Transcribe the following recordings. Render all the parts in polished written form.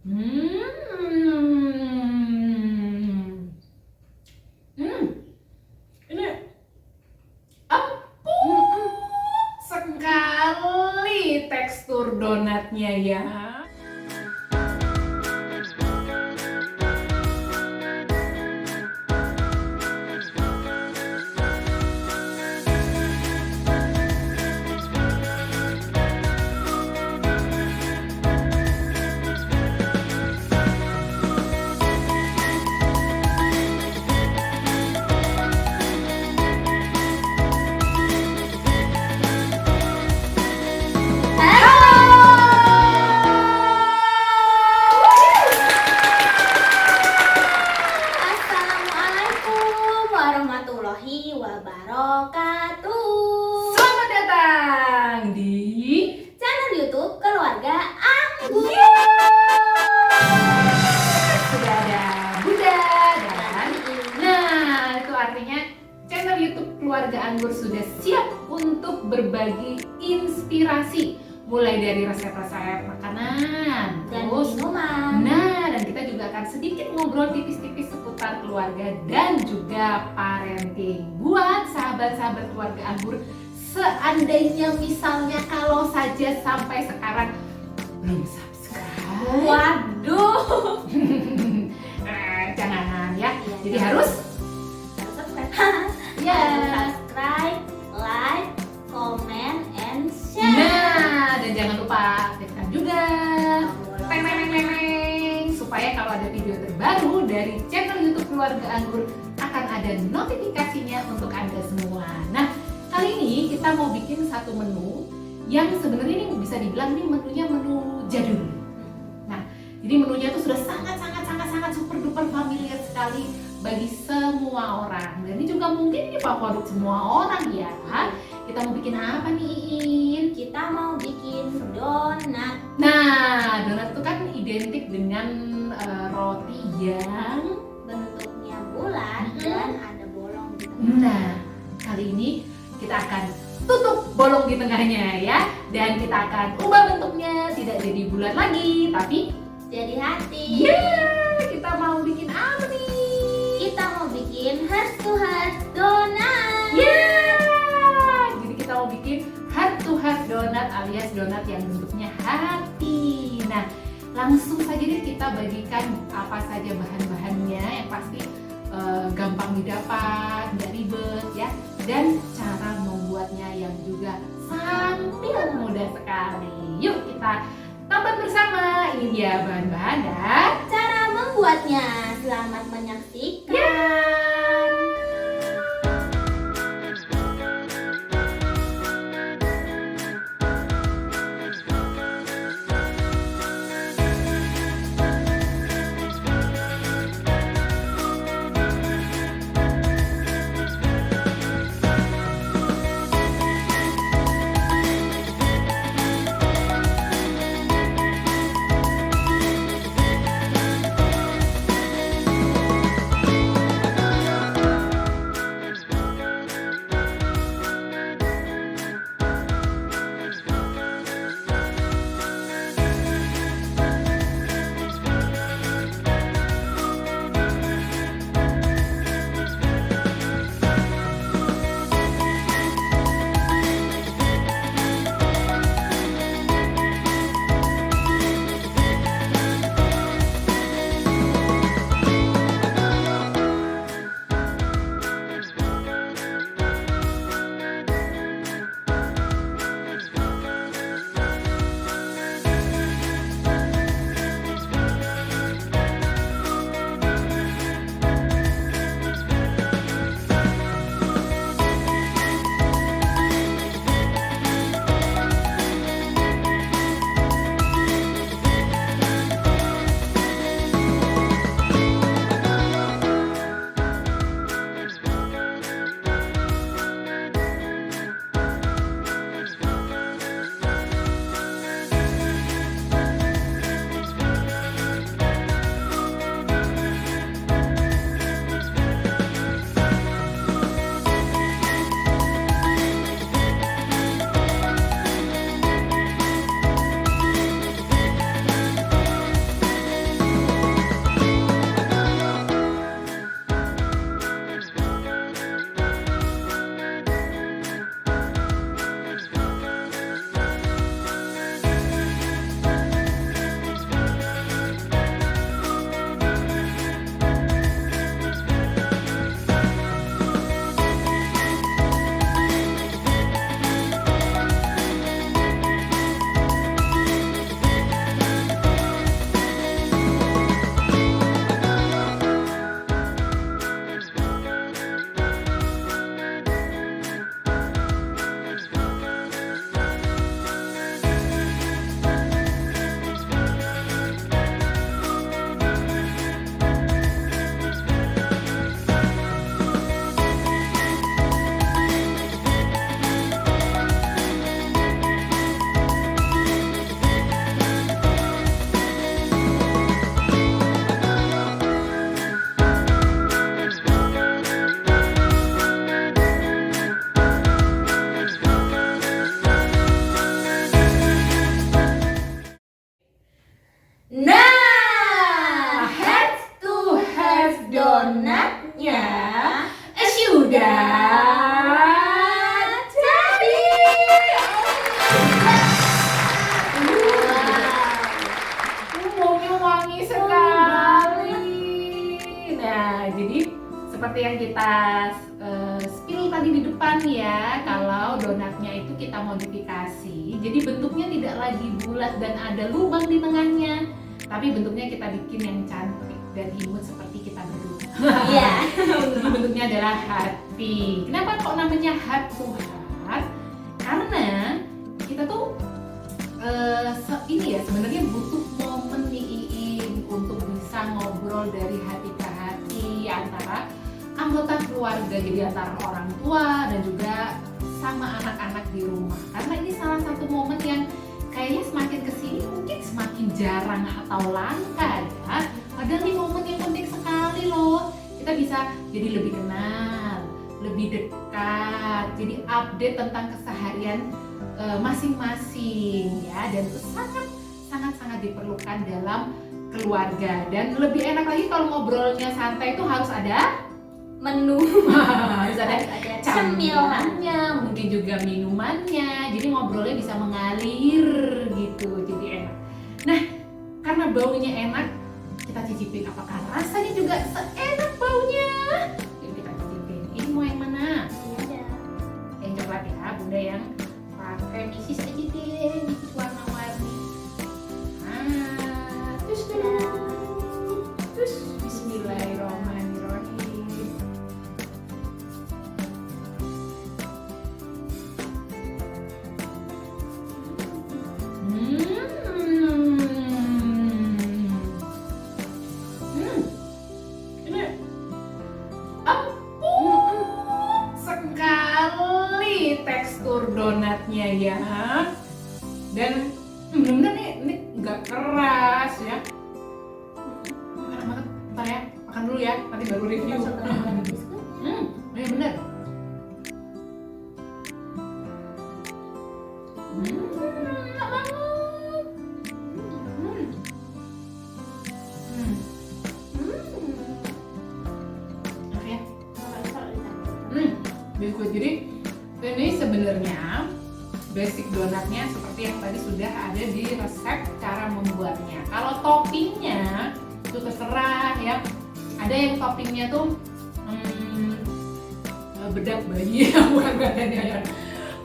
Hmm. Hmm. Ini empuk sekali tekstur donatnya ya. Assalamualaikum warahmatullahi wabarakatuh. Selamat datang di Channel YouTube Keluarga Anggur. sudah ada Bunda dan nah itu artinya channel YouTube Keluarga Anggur sudah siap untuk berbagi inspirasi mulai dari resep-resep makanan Dan terus minuman. nah dan kita juga akan sedikit ngobrol tipis-tipis seputar keluarga dan juga parenting buat sahabat-sahabat keluarga Anggur. Seandainya misalnya kalau saja sampai sekarang belum subscribe, Waduh. jangan ya. Iya, Jadi jangan. harus Subscribe, ya. like, comment, and share. Nah, dan jangan lupa aktifkan juga teng supaya kalau ada video terbaru dari channel YouTube Keluarga Anggur akan ada notifikasinya untuk Anda semua. Nah, kali ini kita mau bikin satu menu yang sebenarnya ini bisa dibilang ini menunya menu jadul. Nah, jadi menunya itu sudah sangat super duper familiar sekali bagi semua orang. Dan ini juga mungkin ini favorit semua orang ya. Kita mau bikin apa nih, Iin? Kita mau bikin donat. Nah, donat itu kan identik dengan roti yang Bentuknya bulat dan ada bolong di tengah. nah, kali ini kita akan tutup bolong di tengahnya ya. Dan kita akan ubah bentuknya tidak jadi bulat lagi, tapi Jadi hati. kita mau bikin apa nih? Kita mau bikin heart to heart donat. Jadi kita mau bikin heart to heart donat alias donat yang bentuknya hati. Nah, langsung saja deh kita bagikan apa saja bahan-bahannya yang pasti gampang didapat, nggak ribet ya. Dan cara membuatnya yang juga sambil mudah sekali. Yuk kita tonton bersama. Ini dia bahan-bahan dan Cara membuatnya. Selamat menyaksikan. Nah, head to head donatnya sudah jadi. Wangi-wangi sekali. Nah, jadi seperti yang kita spill tadi di depan ya, kalau donatnya itu kita modifikasi, jadi bentuknya tidak lagi bulat dan ada lubang di tengahnya, tapi bentuknya kita bikin yang cantik dan imut seperti kita berdua. Iya. Jadi bentuknya adalah hati. Kenapa kok namanya heart to heart? Karena kita tuh ini ya sebenarnya butuh momen nih Iin untuk bisa ngobrol dari hati ke hati antara anggota keluarga, jadi antara orang tua dan juga sama anak-anak di rumah. Karena ini salah satu momen yang kayaknya semakin kesini mungkin semakin jarang atau langka ya. Padahal ini momen yang penting sekali loh. Kita bisa jadi lebih kenal, lebih dekat, jadi update tentang keseharian masing-masing ya, dan itu sangat diperlukan dalam keluarga. Dan lebih enak lagi kalau ngobrolnya santai itu harus ada Menu. harus ada cemilan. camilannya, mungkin juga minumannya, jadi ngobrolnya bisa mengalir gitu, jadi enak. Nah, karena baunya enak, kita cicipin apakah rasanya juga seenak baunya. Yuk kita cicipin. Ini mau yang mana? Iya. Yang coklat ya, Bunda yang pakai misis aja deh, misis warna-warni. Nah, terus Bismillahirrahmanirrahim. Ini empuk sekali tekstur donatnya ya, dan bener-bener nih ini nggak keras ya. Enak banget. Bentar ya, makan dulu ya, nanti baru review. Ya bener. Enak banget. Enak ya. Biskuit. Jadi ini sebenarnya basic donatnya seperti yang tadi sudah ada di resep cara membuatnya. Kalau toppingnya itu terserah ya. Ada yang toppingnya tuh bedak bayi, bukan badannya ya.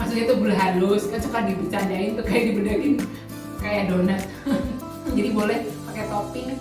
Maksudnya itu gula halus, kan suka dibercandain tuh kayak dibedakin kayak donat. Jadi boleh pakai topping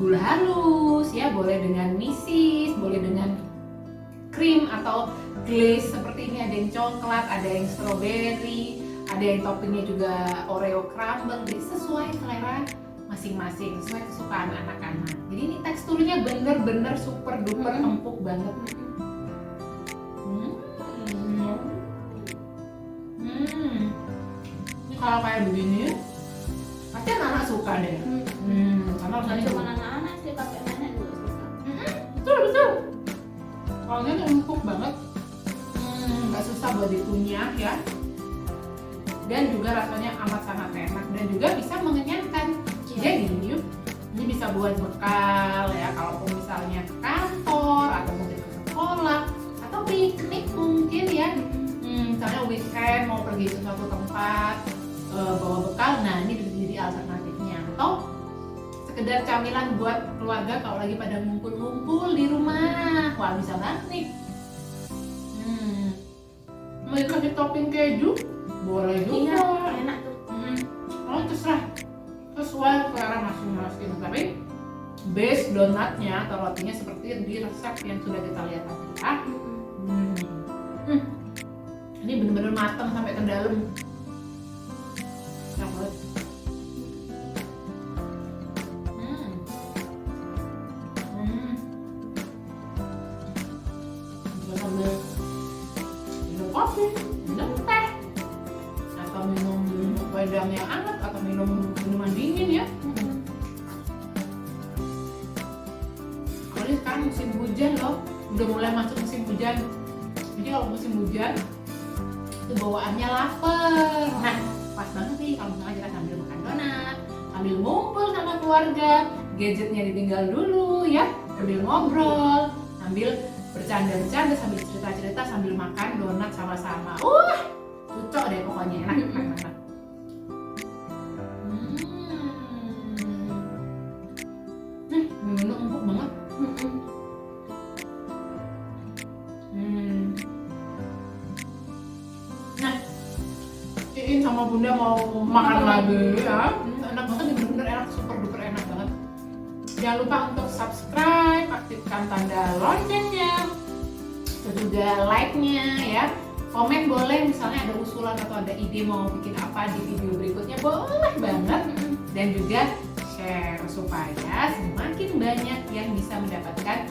gula halus ya, boleh dengan misis, boleh dengan krim atau glaze seperti ini. Ada yang coklat, ada yang strawberry, ada yang toppingnya juga Oreo crumble. Jadi sesuai selera masing-masing, sesuai kesukaan anak-anak. Jadi ini teksturnya bener-bener super duper empuk banget. Ini kalau kayak begini pasti anak-anak suka deh. Karena rasanya Cuma anak-anak sih, pakai nenek juga suka. betul. Kalau ini empuk banget, nggak susah buat dikunyah ya. Dan juga rasanya amat sangat enak dan juga bisa mengenyangkan. Jadi ini bisa buat bekal ya, kalaupun misalnya ke kantor atau mungkin ke sekolah atau piknik mungkin ya. Misalnya weekend mau pergi ke suatu tempat bawa bekal, nah ini bisa jadi alternatifnya. Atau sekedar camilan buat keluarga kalau lagi pada ngumpul-ngumpul di rumah, wah bisa banget nih. Mau dikasih topping keju boleh juga. Iya, enak tuh. Oh terserah, sesuai selera masing-masing. Tapi base donatnya atau rotinya seperti di resep yang sudah kita lihat tadi ya. Ini bener-bener matang sampai ke dalam. Coklat. Bisa sambil minum kopi, minum teh, atau minum wedang yang hangat, atau minum minuman dingin ya. Apalagi sekarang musim hujan loh, udah mulai masuk musim hujan. Jadi kalau musim hujan itu bawaannya lapar. Nah, pas banget nih kalau misalnya kita sambil makan donat, sambil sambil ngumpul sama keluarga, gadgetnya ditinggal dulu ya, sambil ngobrol, sambil bercanda-bercanda, sambil cerita-cerita, sambil makan donat sama-sama. Cocok deh pokoknya, enak. Bener-bener empuk banget. Nah, Iin sama Bunda mau makan lagi ya. Enak banget, bener-bener enak, super duper enak banget. Jangan lupa untuk subscribe, aktifkan tanda loncengnya, terus juga like-nya ya. Komen boleh, misalnya ada usulan atau ada ide mau bikin apa di video berikutnya, boleh banget. Dan juga share supaya semakin banyak yang bisa mendapatkan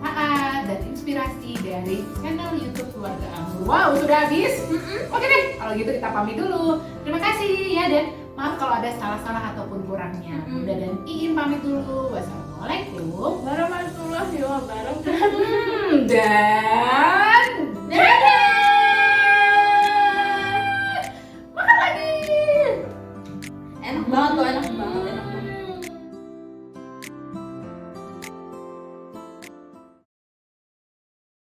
manfaat dan inspirasi dari channel YouTube Keluarga Anggur. Wow, sudah habis? Oke deh, kalau gitu kita pamit dulu. Terima kasih ya, dan maaf kalau ada salah-salah ataupun kurangnya. Bunda dan Iin pamit dulu. Wassalamualaikum warahmatullahi wabarakatuh. dan